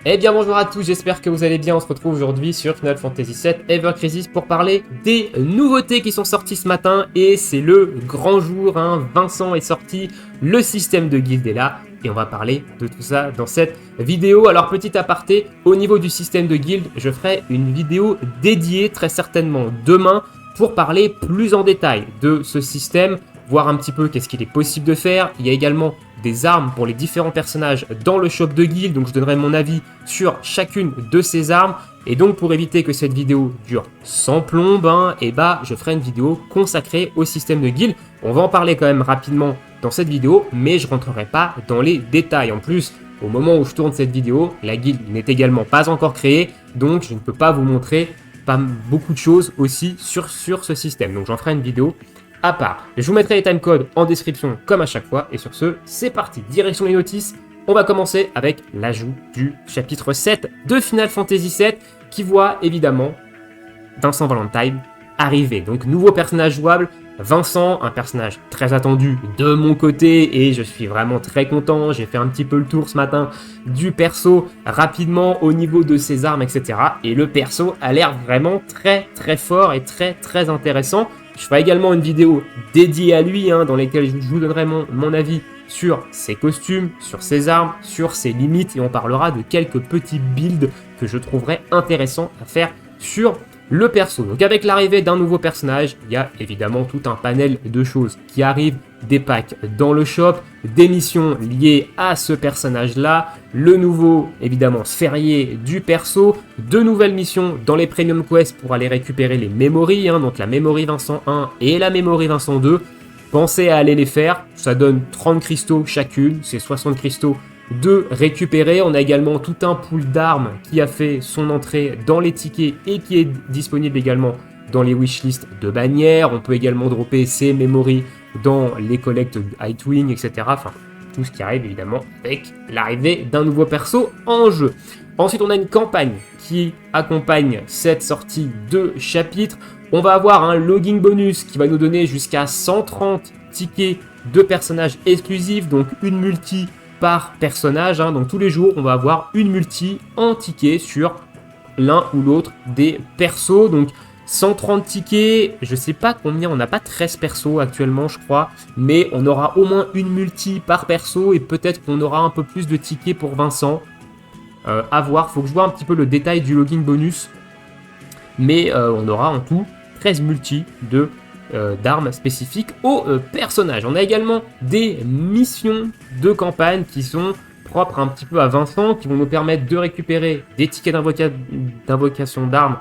Eh bien bonjour à tous, j'espère que vous allez bien, on se retrouve aujourd'hui sur Final Fantasy VII Ever Crisis pour parler des nouveautés qui sont sorties ce matin et c'est le grand jour, hein. Vincent est sorti, le système de guild est là et on va parler de tout ça dans cette vidéo. Alors petit aparté, au niveau du système de guild, je ferai une vidéo dédiée très certainement demain pour parler plus en détail de ce système, voir un petit peu qu'est-ce qu'il est possible de faire. Il y a également des armes pour les différents personnages dans le shop de guild, donc je donnerai mon avis sur chacune de ces armes. Et donc pour éviter que cette vidéo dure sans plombe, je ferai une vidéo consacrée au système de guild. On va en parler quand même rapidement dans cette vidéo, mais je rentrerai pas dans les détails. En plus, au moment où je tourne cette vidéo, la guilde n'est également pas encore créée, donc je ne peux pas vous montrer pas beaucoup de choses aussi sur ce système. Donc j'en ferai une vidéo à part. Je vous mettrai les timecodes en description comme à chaque fois. Et sur ce, c'est parti. Direction les notices. On va commencer avec l'ajout du chapitre 7 de Final Fantasy VII qui voit évidemment Vincent Valentine arriver. Donc nouveau personnage jouable. Vincent, un personnage très attendu de mon côté et je suis vraiment très content. J'ai fait un petit peu le tour ce matin du perso rapidement au niveau de ses armes, etc. Et le perso a l'air vraiment très très fort et très très intéressant. Je ferai également une vidéo dédiée à lui dans laquelle je vous donnerai mon avis sur ses costumes, sur ses armes, sur ses limites et on parlera de quelques petits builds que je trouverais intéressants à faire sur le perso. Donc avec l'arrivée d'un nouveau personnage, il y a évidemment tout un panel de choses qui arrivent, des packs dans le shop, des missions liées à ce personnage-là, le nouveau évidemment sphérié du perso, de nouvelles missions dans les Premium Quests pour aller récupérer les memories, donc la Memory Vincent 1 et la Memory Vincent 2. Pensez à aller les faire, ça donne 30 cristaux chacune, c'est 60 cristaux de récupérer. On a également tout un pool d'armes qui a fait son entrée dans les tickets et qui est disponible également dans les wishlists de bannières. On peut également dropper ses memories dans les collectes Hightwing, etc. Enfin, tout ce qui arrive évidemment avec l'arrivée d'un nouveau perso en jeu. Ensuite, on a une campagne qui accompagne cette sortie de chapitre. On va avoir un logging bonus qui va nous donner jusqu'à 130 tickets de personnages exclusifs, donc une multi par personnage. Donc tous les jours, on va avoir une multi en tickets sur l'un ou l'autre des persos. Donc 130 tickets, je sais pas combien, on n'a pas 13 persos actuellement je crois, mais on aura au moins une multi par perso et peut-être qu'on aura un peu plus de tickets pour Vincent. À voir, faut que je vois un petit peu le détail du login bonus, mais on aura en tout 13 multi d'armes spécifiques au personnage. On a également des missions de campagne qui sont propres un petit peu à Vincent, qui vont nous permettre de récupérer des tickets d'invocation d'armes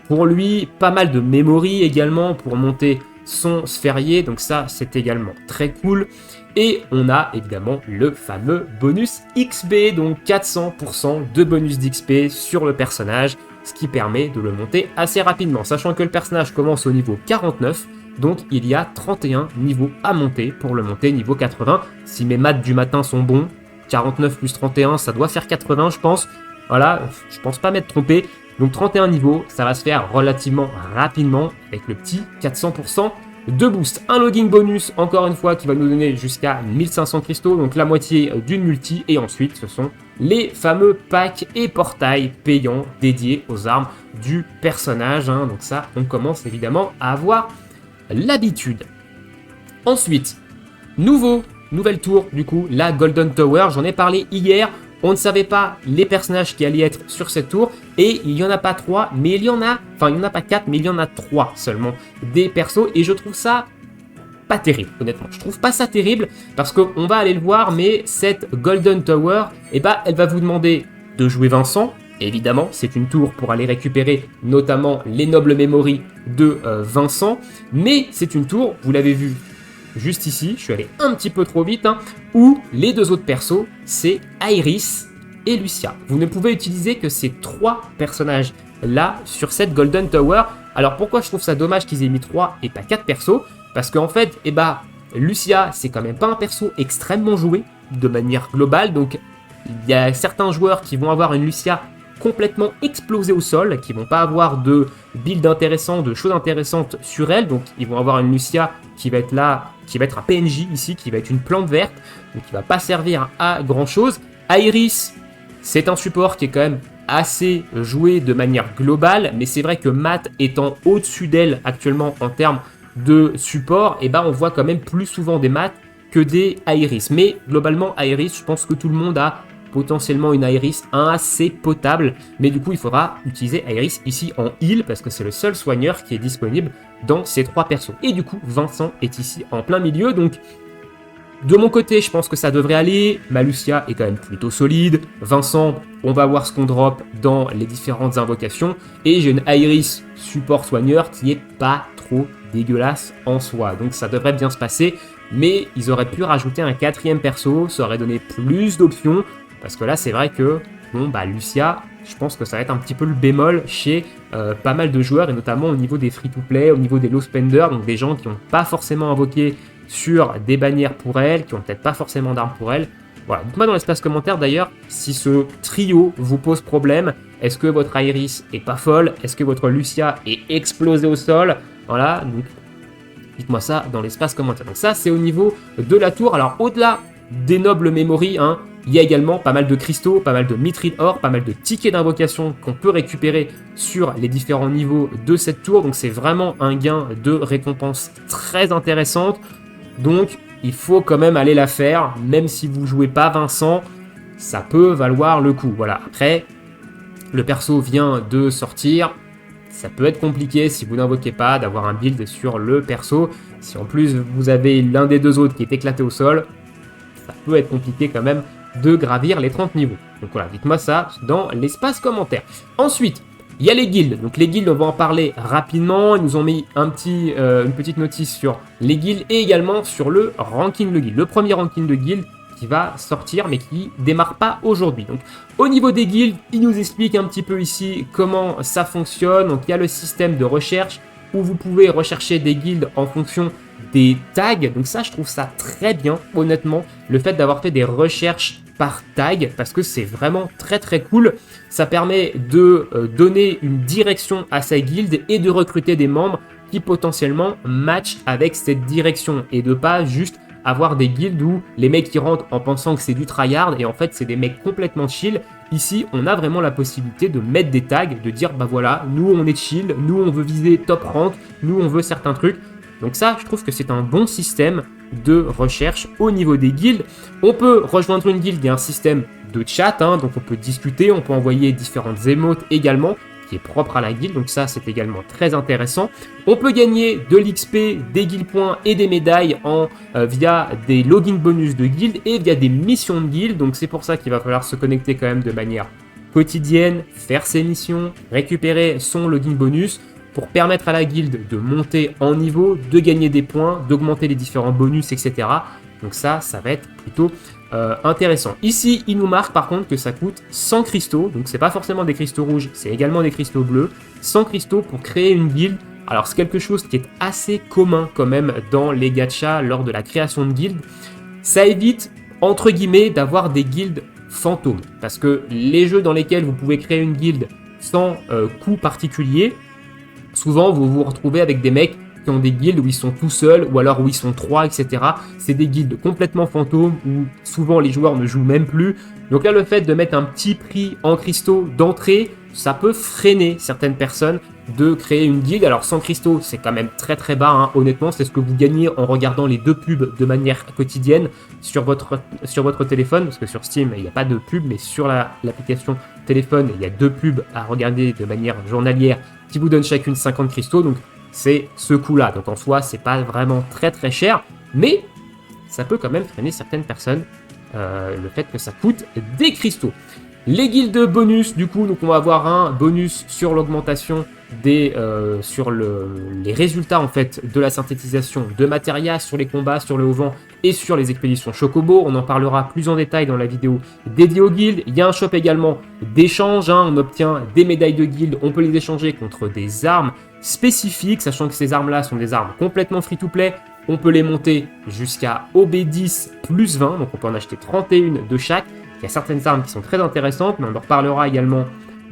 pour lui, pas mal de memory également pour monter son sphérié, donc ça c'est également très cool. Et on a évidemment le fameux bonus XP, donc 400% de bonus d'XP sur le personnage, ce qui permet de le monter assez rapidement, sachant que le personnage commence au niveau 49, donc il y a 31 niveaux à monter pour le monter niveau 80. Si mes maths du matin sont bons, 49 plus 31, ça doit faire 80 je pense. Voilà, je pense pas m'être trompé. Donc 31 niveaux, ça va se faire relativement rapidement avec le petit 400% de boost. Un logging bonus, encore une fois, qui va nous donner jusqu'à 1500 cristaux, donc la moitié d'une multi. Et ensuite, ce sont les fameux packs et portails payants dédiés aux armes du personnage. Donc ça, on commence évidemment à avoir l'habitude. Ensuite, nouvelle tour, du coup, la Golden Tower. J'en ai parlé hier. On ne savait pas les personnages qui allaient être sur cette tour et il n'y en a pas 3, mais il y en a pas 4, mais il y en a 3 seulement des persos et je trouve ça pas terrible, honnêtement. Je trouve pas ça terrible parce qu'on va aller le voir, mais cette Golden Tower, elle va vous demander de jouer Vincent. Évidemment, c'est une tour pour aller récupérer notamment les nobles memories de Vincent, mais c'est une tour, vous l'avez vu juste ici, je suis allé un petit peu trop vite, où les deux autres persos, c'est Iris et Lucia. Vous ne pouvez utiliser que ces 3 personnages là sur cette Golden Tower. Alors pourquoi je trouve ça dommage qu'ils aient mis 3 et pas 4 persos? Parce qu'en fait, Lucia, c'est quand même pas un perso extrêmement joué de manière globale, donc il y a certains joueurs qui vont avoir une Lucia complètement explosée au sol, qui vont pas avoir de build intéressant, de choses intéressantes sur elle, donc ils vont avoir une Lucia qui va être là, qui va être un PNJ ici, qui va être une plante verte, donc qui va pas servir à grand chose. Iris, C'est un support qui est quand même assez joué de manière globale, mais c'est vrai que Matt étant au-dessus d'elle actuellement en termes de support, et ben on voit quand même plus souvent des Matt que des Iris. Mais globalement, Iris, je pense que tout le monde a potentiellement une Iris assez potable, mais du coup il faudra utiliser Iris ici en heal parce que c'est le seul soigneur qui est disponible dans ces 3 persos. Et du coup Vincent est ici en plein milieu, donc de mon côté je pense que ça devrait aller. Ma Lucia est quand même plutôt solide, Vincent on va voir ce qu'on drop dans les différentes invocations, et j'ai une Iris support soigneur qui est pas trop dégueulasse en soi, donc ça devrait bien se passer. Mais ils auraient pu rajouter un 4e perso, ça aurait donné plus d'options. Parce que là, c'est vrai que, bon, bah, Lucia, je pense que ça va être un petit peu le bémol chez pas mal de joueurs, et notamment au niveau des free-to-play, au niveau des low spenders, donc des gens qui n'ont pas forcément invoqué sur des bannières pour elle, qui n'ont peut-être pas forcément d'armes pour elle. Voilà, dites-moi dans l'espace commentaire d'ailleurs si ce trio vous pose problème. Est-ce que votre Iris est pas folle? Est-ce que votre Lucia est explosée au sol? Voilà, donc dites-moi ça dans l'espace commentaire. Donc ça, c'est au niveau de la tour. Alors au-delà des nobles memory, hein, il y a également pas mal de cristaux, pas mal de mithril or, pas mal de tickets d'invocation qu'on peut récupérer sur les différents niveaux de cette tour. Donc c'est vraiment un gain de récompense très intéressante. Donc il faut quand même aller la faire, même si vous jouez pas Vincent, ça peut valoir le coup. Voilà, après, le perso vient de sortir. Ça peut être compliqué si vous n'invoquez pas d'avoir un build sur le perso. Si en plus vous avez l'un des deux autres qui est éclaté au sol, ça peut être compliqué quand même de gravir les 30 niveaux. Donc voilà, dites-moi ça dans l'espace commentaire. Ensuite, il y a les guildes. Donc les guildes, on va en parler rapidement. Ils nous ont mis une petite notice sur les guildes et également sur le ranking de guildes. Le premier ranking de guildes qui va sortir mais qui démarre pas aujourd'hui. Donc au niveau des guildes, ils nous expliquent un petit peu ici comment ça fonctionne. Donc il y a le système de recherche où vous pouvez rechercher des guildes en fonction des tags. Donc ça, je trouve ça très bien, honnêtement, le fait d'avoir fait des recherches par tag, parce que c'est vraiment très très cool. Ça permet de donner une direction à sa guilde et de recruter des membres qui potentiellement matchent avec cette direction, et de pas juste avoir des guildes où les mecs qui rentrent en pensant que c'est du tryhard et en fait c'est des mecs complètement chill. Ici, on a vraiment la possibilité de mettre des tags, de dire bah voilà, nous on est chill, nous on veut viser top rank, nous on veut certains trucs. Donc ça, je trouve que c'est un bon système de recherche au niveau des guildes. On peut rejoindre une guilde, il y a un système de chat, hein, donc on peut discuter, on peut envoyer différentes émotes également, qui est propre à la guilde, donc ça c'est également très intéressant. On peut gagner de l'XP, des guild points et des médailles via des login bonus de guild et via des missions de guild, donc c'est pour ça qu'il va falloir se connecter quand même de manière quotidienne, faire ses missions, récupérer son login bonus pour permettre à la guilde de monter en niveau, de gagner des points, d'augmenter les différents bonus, etc. Donc ça va être plutôt intéressant. Ici, il nous marque par contre que ça coûte 100 cristaux, donc c'est pas forcément des cristaux rouges, c'est également des cristaux bleus. 100 cristaux pour créer une guilde. Alors c'est quelque chose qui est assez commun quand même dans les gachas lors de la création de guildes. Ça évite, entre guillemets, d'avoir des guildes fantômes, parce que les jeux dans lesquels vous pouvez créer une guilde sans coût particulier, souvent vous vous retrouvez avec des mecs qui ont des guildes où ils sont tout seuls, ou alors où ils sont 3, etc. C'est des guildes complètement fantômes, où souvent les joueurs ne jouent même plus. Donc là, le fait de mettre un petit prix en cristaux d'entrée, ça peut freiner certaines personnes de créer une guilde. Alors 100 cristaux, c'est quand même très très bas, hein. Honnêtement, c'est ce que vous gagnez en regardant les 2 pubs de manière quotidienne sur votre téléphone, parce que sur Steam, il n'y a pas de pub, mais sur l'application téléphone, il y a 2 pubs à regarder de manière journalière qui vous donnent chacune 50 cristaux, donc c'est ce coût-là. Donc en soi, c'est pas vraiment très très cher, mais ça peut quand même freiner certaines personnes, le fait que ça coûte des cristaux. Les guildes bonus, du coup, donc on va avoir un bonus sur l'augmentation sur les résultats en fait de la synthétisation de Materia, sur les combats, sur le haut vent et sur les expéditions Chocobo. On en parlera plus en détail dans la vidéo dédiée aux guildes. Il y a un shop également d'échange, hein. On obtient des médailles de guilde, on peut les échanger contre des armes spécifiques, sachant que ces armes-là sont des armes complètement free-to-play. On peut les monter jusqu'à OB10 plus 20, donc on peut en acheter 31 de chaque. Il y a certaines armes qui sont très intéressantes, mais on en reparlera également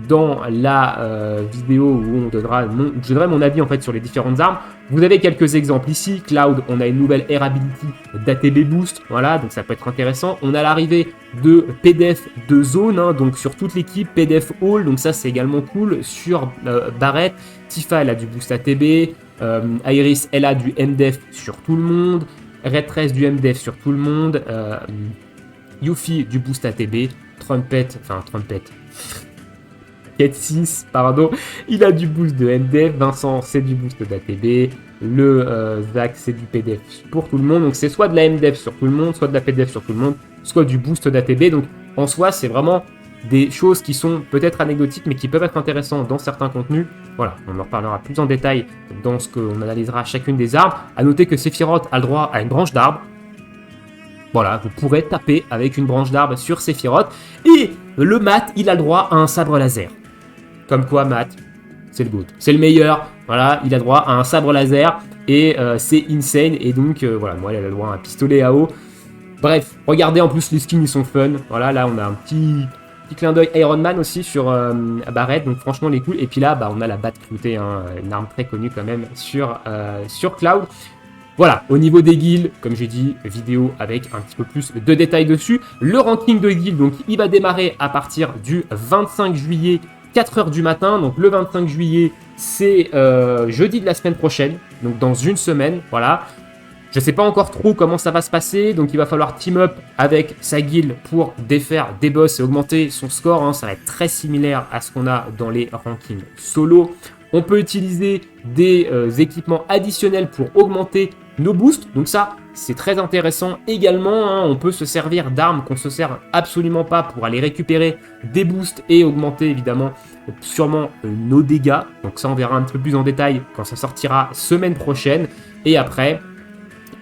dans la vidéo où je donnerai mon avis en fait sur les différentes armes. Vous avez quelques exemples ici. Cloud, on a une nouvelle Air Ability d'ATB Boost, voilà, donc ça peut être intéressant. On a l'arrivée de PDF de zone, hein, donc sur toute l'équipe, PDF All, donc ça c'est également cool. Sur Barrett, Tifa, elle a du boost ATB, Iris, elle a du MDF sur tout le monde, Red 13 du MDF sur tout le monde, Yuffie du boost ATB, Trumpet, Cat 6, pardon, il a du boost de MDF, Vincent c'est du boost d'ATB, le Zach c'est du PDF pour tout le monde, donc c'est soit de la MDF sur tout le monde, soit de la PDF sur tout le monde, soit du boost d'ATB, donc en soi c'est vraiment des choses qui sont peut-être anecdotiques mais qui peuvent être intéressantes dans certains contenus. Voilà, on en reparlera plus en détail dans ce qu'on analysera chacune des armes. A noter que Sephiroth a le droit à une branche d'arbre. Voilà, vous pourrez taper avec une branche d'arbre sur Sephiroth. Et le Matt, il a le droit à un sabre laser. Comme quoi, Matt, c'est le GOAT. C'est le meilleur. Voilà, il a le droit à un sabre laser. Et c'est insane. Et donc, voilà, moi, il a le droit à un pistolet à eau. Bref, regardez, en plus, les skins, ils sont fun. Voilà, là, on a un petit clin d'œil Iron Man aussi sur Barrett. Donc, franchement, les cool. Et puis là, on a la batte cloutée, hein, une arme très connue quand même sur Cloud. Voilà, au niveau des guilds, comme j'ai dit, vidéo avec un petit peu plus de détails dessus. Le ranking de guild, donc il va démarrer à partir du 25 juillet, 4h du matin. Donc le 25 juillet, c'est jeudi de la semaine prochaine, donc dans une semaine, voilà. Je ne sais pas encore trop comment ça va se passer, donc il va falloir team up avec sa guilde pour défaire des boss et augmenter son score, hein. Ça va être très similaire à ce qu'on a dans les rankings solo. On peut utiliser des équipements additionnels pour augmenter nos boosts, donc ça c'est très intéressant également, hein. On peut se servir d'armes qu'on se sert absolument pas pour aller récupérer des boosts et augmenter évidemment sûrement nos dégâts, donc ça on verra un petit peu plus en détail quand ça sortira semaine prochaine. Et après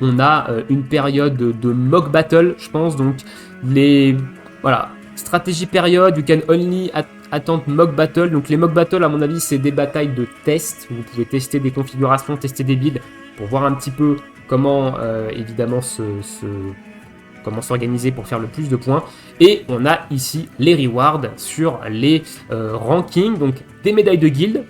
on a une période de mock battle, je pense, donc les voilà, stratégie période, you can only attendre mock battle. Donc les mock battle à mon avis c'est des batailles de test, vous pouvez tester des configurations, tester des builds pour voir un petit peu comment évidemment comment s'organiser pour faire le plus de points. Et on a ici les rewards sur les rankings, donc des médailles de guild,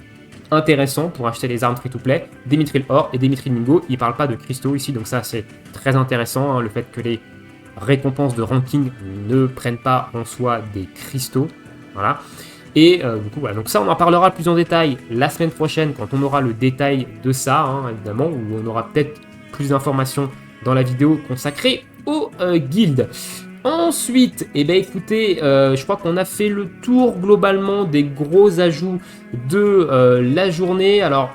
intéressant pour acheter les armes free-to-play, des mithril or et des mithril lingots. Il ne parle pas de cristaux ici, donc ça c'est très intéressant, hein, le fait que les récompenses de ranking ne prennent pas en soi des cristaux. Voilà. Et du coup, voilà. Donc ça, on en parlera plus en détail la semaine prochaine quand on aura le détail de ça, hein, évidemment, où on aura peut-être plus d'informations dans la vidéo consacrée aux guildes. Ensuite, écoutez, je crois qu'on a fait le tour globalement des gros ajouts de la journée. Alors,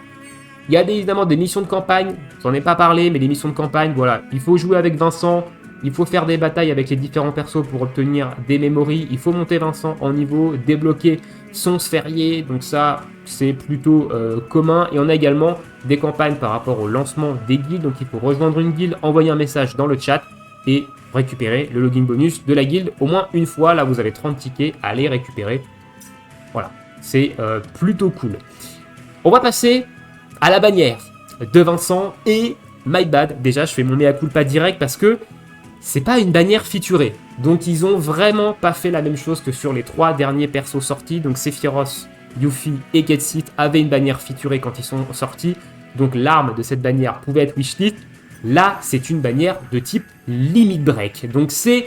il y a évidemment des missions de campagne, j'en ai pas parlé, mais les missions de campagne, voilà, il faut jouer avec Vincent, il faut faire des batailles avec les différents persos pour obtenir des memories, il faut monter Vincent en niveau, débloquer son sphérié, donc ça c'est plutôt commun. Et on a également des campagnes par rapport au lancement des guildes, donc il faut rejoindre une guilde, envoyer un message dans le chat et récupérer le login bonus de la guilde au moins une fois. Là vous avez 30 tickets à les récupérer, voilà, c'est plutôt cool. On va passer à la bannière de Vincent et my bad, déjà je fais mon mea culpa direct parce que c'est pas une bannière featurée, donc ils ont vraiment pas fait la même chose que sur les 3 derniers persos sortis. Donc Sephiroth, Yuffie et Getsit avaient une bannière featurée quand ils sont sortis, donc l'arme de cette bannière pouvait être wishlist. Là c'est une bannière de type limit break, donc c'est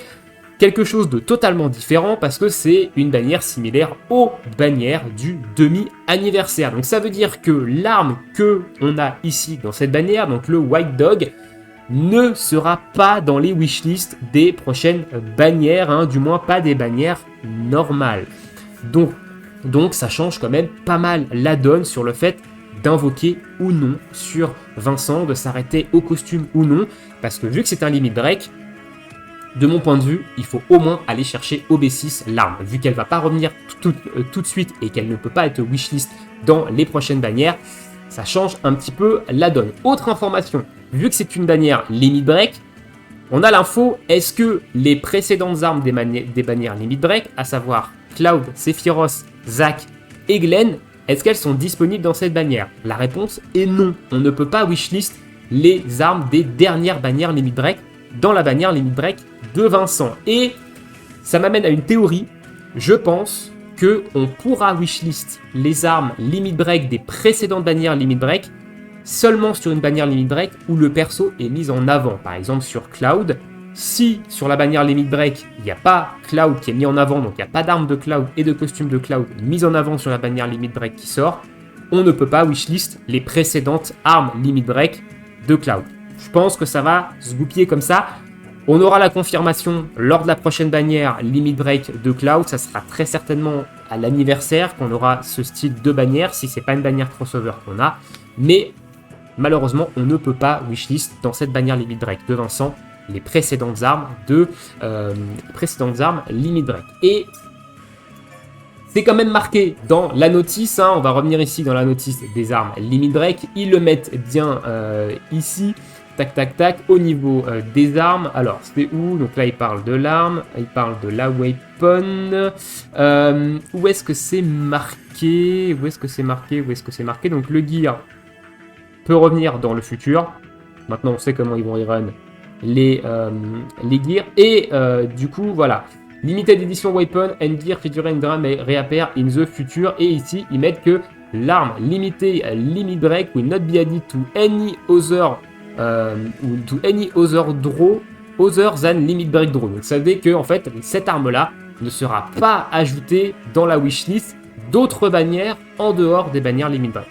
quelque chose de totalement différent parce que c'est une bannière similaire aux bannières du demi-anniversaire. Donc ça veut dire que l'arme que on a ici dans cette bannière, donc le White Dog, ne sera pas dans les wishlists des prochaines bannières, hein, du moins pas des bannières normales. Donc ça change quand même pas mal la donne sur le fait d'invoquer ou non sur Vincent, de s'arrêter au costume ou non, parce que vu que c'est un limit break, de mon point de vue, il faut au moins aller chercher au B6 l'arme, vu qu'elle va pas revenir tout de suite et qu'elle ne peut pas être wishlist dans les prochaines bannières. Ça change un petit peu la donne. Autre information, vu que c'est une bannière limit break, on a l'info, est-ce que les précédentes armes des bannières limit break, à savoir Cloud, Sephiroth, Zack et Glenn, est-ce qu'elles sont disponibles dans cette bannière? La réponse est non. On ne peut pas wishlist les armes des dernières bannières limit break dans la bannière limit break de Vincent. Et ça m'amène à une théorie. Je pense qu'on pourra wishlist les armes limit break des précédentes bannières limit break seulement sur une bannière limit break où le perso est mis en avant. Par exemple sur Cloud, si sur la bannière limit break, il n'y a pas Cloud qui est mis en avant, donc il n'y a pas d'arme de Cloud et de costume de Cloud mis en avant sur la bannière limit break qui sort, on ne peut pas wishlist les précédentes armes limit break de Cloud. Je pense que ça va se goupiller comme ça. On aura la confirmation lors de la prochaine bannière limit break de Cloud. Ça sera très certainement à l'anniversaire qu'on aura ce style de bannière, si c'est pas une bannière crossover qu'on a. Mais malheureusement, on ne peut pas wishlist dans cette bannière limit break de Vincent les précédentes armes limit break. Et c'est quand même marqué dans la notice, hein, on va revenir ici dans la notice des armes limit break, ils le mettent bien ici, tac tac tac, au niveau des armes. Alors c'est où? Donc là il parle de l'arme, il parle de la weapon, où est-ce que c'est marqué? Donc le gear peut revenir dans le futur, maintenant on sait comment ils vont y run les gears, et du coup voilà. Limited Edition Weapon and Gear featuring Drum may reappear in the future. Et ici, ils mettent que l'arme limitée limit break will not be added to any other draw other than limit break draw. Donc ça veut dire que en fait, cette arme-là ne sera pas ajoutée dans la wishlist d'autres bannières en dehors des bannières limit break.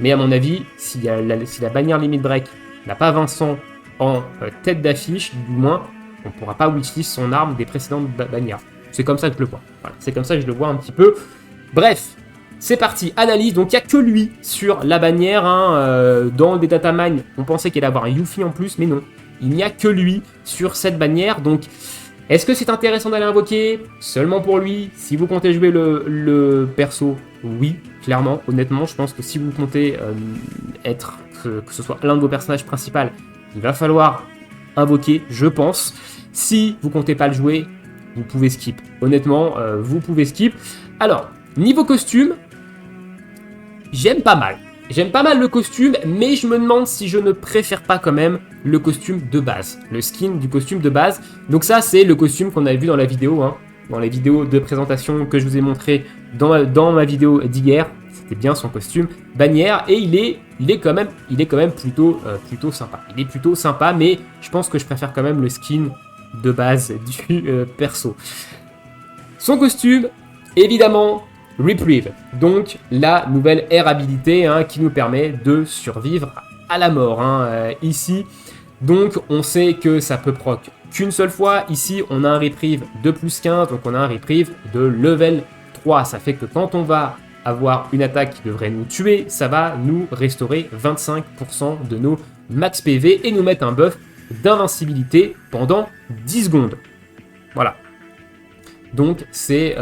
Mais à mon avis, si la bannière limit break n'a pas Vincent en tête d'affiche, du moins, on ne pourra pas wishlist son arme des précédentes bannières. C'est comme ça que je le vois. Voilà, c'est comme ça que je le vois un petit peu. Bref, c'est parti. Analyse. Donc, il n'y a que lui sur la bannière. Hein, dans des datamine, on pensait qu'il allait avoir un Yuffie en plus, mais non. Il n'y a que lui sur cette bannière. Donc, est-ce que c'est intéressant d'aller invoquer seulement pour lui? Si vous comptez jouer le perso, oui, clairement. Honnêtement, je pense que si vous comptez que ce soit l'un de vos personnages principaux, il va falloir invoquer, je pense. Si vous comptez pas le jouer, vous pouvez skip. Honnêtement, vous pouvez skip. Alors, niveau costume, j'aime pas mal. J'aime pas mal le costume, mais je me demande si je ne préfère pas quand même le costume de base. Le skin du costume de base. Donc ça, c'est le costume qu'on avait vu dans la vidéo, hein, dans les vidéos de présentation que je vous ai montré dans ma vidéo d'hier. C'était bien son costume bannière, et il est quand même plutôt sympa. Il est plutôt sympa, mais je pense que je préfère quand même le skin de base du perso. Son costume, évidemment, Reprieve, donc la nouvelle air habilité, hein, qui nous permet de survivre à la mort, hein, ici. Donc on sait que ça peut proc qu'une seule fois. Ici on a un Reprieve de plus 15, donc on a un Reprieve de level 3. Ça fait que quand on va avoir une attaque qui devrait nous tuer, ça va nous restaurer 25% de nos max PV et nous mettre un buff d'invincibilité pendant 10 secondes. Voilà. Donc c'est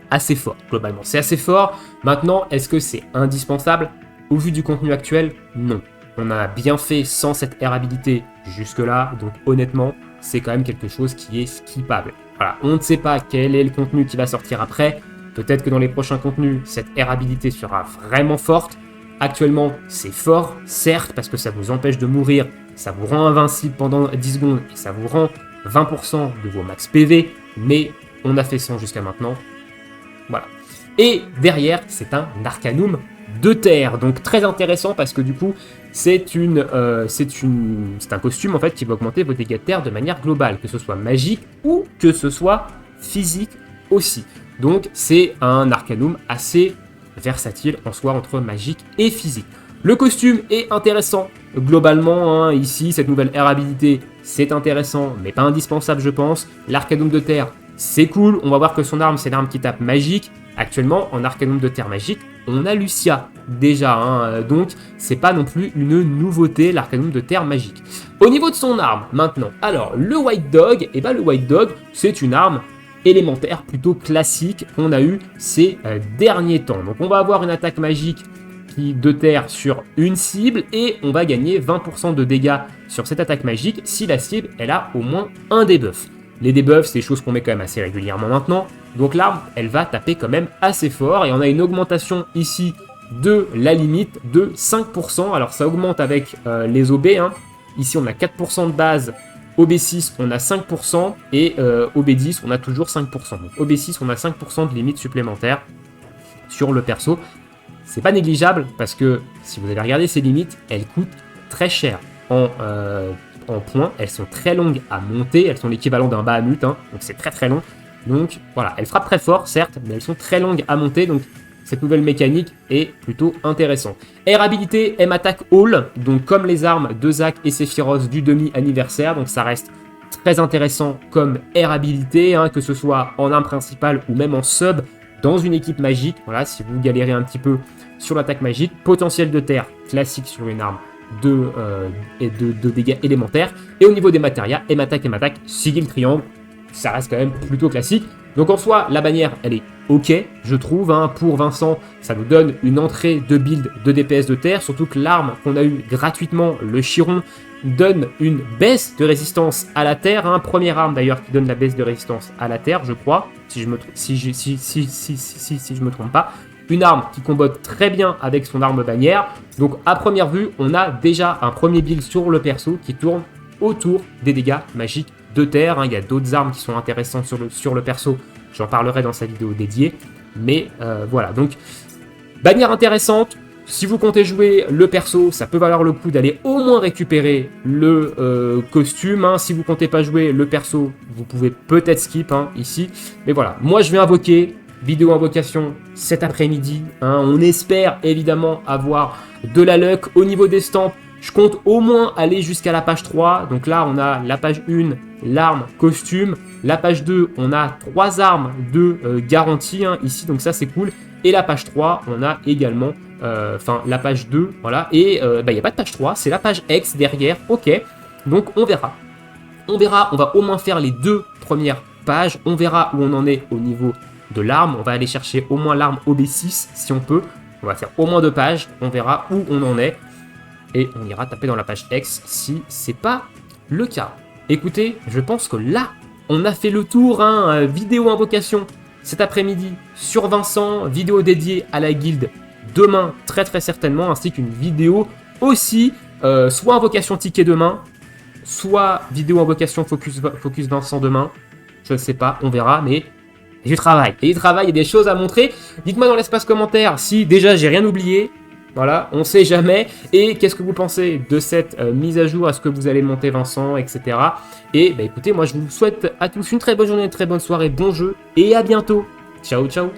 assez fort, globalement. C'est assez fort. Maintenant, est-ce que c'est indispensable? Au vu du contenu actuel, non. On a bien fait sans cette air habilité jusque-là, donc honnêtement, c'est quand même quelque chose qui est skippable. Voilà, on ne sait pas quel est le contenu qui va sortir après. Peut-être que dans les prochains contenus, cette air habilité sera vraiment forte. Actuellement, c'est fort, certes, parce que ça vous empêche de mourir, ça vous rend invincible pendant 10 secondes, et ça vous rend 20% de vos max PV, mais on a fait 100 jusqu'à maintenant. Voilà. Et derrière, c'est un Arcanum de terre, donc très intéressant parce que du coup, c'est un costume en fait qui va augmenter vos dégâts de terre de manière globale, que ce soit magique ou que ce soit physique aussi. Donc c'est un Arcanum assez versatile en soi entre magique et physique. Le costume est intéressant globalement, hein, ici cette nouvelle air habilité c'est intéressant mais pas indispensable je pense. L'Arcanum de terre c'est cool, on va voir que son arme c'est l'arme qui tape magique. Actuellement en Arcanum de terre magique on a Lucia déjà, hein, donc c'est pas non plus une nouveauté l'Arcanum de terre magique. Au niveau de son arme maintenant, alors le White Dog, et le White Dog c'est une arme élémentaire plutôt classique qu'on a eu ces derniers temps. Donc on va avoir une attaque magique de terre sur une cible et on va gagner 20% de dégâts sur cette attaque magique si la cible elle a au moins un debuff. Les debuffs c'est des choses qu'on met quand même assez régulièrement maintenant, donc l'arme elle va taper quand même assez fort et on a une augmentation ici de la limite de 5%. Alors ça augmente avec les OB, hein. Ici on a 4% de base, OB6 on a 5% et OB10 on a toujours 5%. Donc OB6 on a 5% de limite supplémentaire sur le perso. c'est pas négligeable parce que si vous avez regardé ses limites, elles coûtent très cher en points. Elles sont très longues à monter, elles sont l'équivalent d'un Bahamut, hein, donc c'est très très long. Donc voilà, elles frappent très fort, certes, mais elles sont très longues à monter, donc cette nouvelle mécanique est plutôt intéressante. Air habilité, M attack all, donc comme les armes de Zac et Sephiroth du demi-anniversaire, donc ça reste très intéressant comme air habilité, hein, que ce soit en arme principale ou même en sub dans une équipe magique. Voilà, si vous galérez un petit peu sur l'attaque magique, potentiel de terre classique sur une arme de dégâts élémentaires. Et au niveau des matérias, M attack, sigil triangle, ça reste quand même plutôt classique. Donc en soi, la bannière, elle est ok, je trouve. Hein. Pour Vincent, ça nous donne une entrée de build de DPS de terre, surtout que l'arme qu'on a eue gratuitement, le Chiron, donne une baisse de résistance à la terre. Hein. Première arme d'ailleurs qui donne la baisse de résistance à la terre, je crois, si je me trompe pas. Une arme qui combote très bien avec son arme bannière. Donc à première vue, on a déjà un premier build sur le perso qui tourne autour des dégâts magiques de terre. Hein. Il y a d'autres armes qui sont intéressantes sur le perso. J'en parlerai dans sa vidéo dédiée. Mais voilà, donc bannière intéressante. Si vous comptez jouer le perso, ça peut valoir le coup d'aller au moins récupérer le costume. Hein. Si vous comptez pas jouer le perso, vous pouvez peut-être skip ici. Mais voilà, moi je vais invoquer, vidéo invocation cet après-midi. Hein. On espère évidemment avoir de la luck au niveau des stamps. Je compte au moins aller jusqu'à la page 3. Donc là, on a la page 1, l'arme, costume. La page 2, on a 3 armes de garantie ici. Donc ça, c'est cool. Et la page 3, on a également... la page 2, voilà. Et il n'y a pas de page 3, c'est la page X derrière. Ok, donc on verra. On va au moins faire les 2 premières pages. On verra où on en est au niveau de l'arme. On va aller chercher au moins l'arme OB6 si on peut. On va faire au moins 2 pages. On verra où on en est. Et on ira taper dans la page X si c'est pas le cas. Écoutez, je pense que là, on a fait le tour. Vidéo invocation cet après-midi sur Vincent. Vidéo dédiée à la guilde demain, très très certainement. Ainsi qu'une vidéo aussi, soit invocation ticket demain, soit vidéo invocation focus Vincent demain. Je ne sais pas, on verra, mais il y a du travail. Il y a des choses à montrer. Dites-moi dans l'espace commentaire si déjà j'ai rien oublié. Voilà, on sait jamais. Et qu'est-ce que vous pensez de cette mise à jour? Est-ce que vous allez monter Vincent, etc. Et écoutez, moi je vous souhaite à tous une très bonne journée, une très bonne soirée, bon jeu et à bientôt. Ciao, ciao.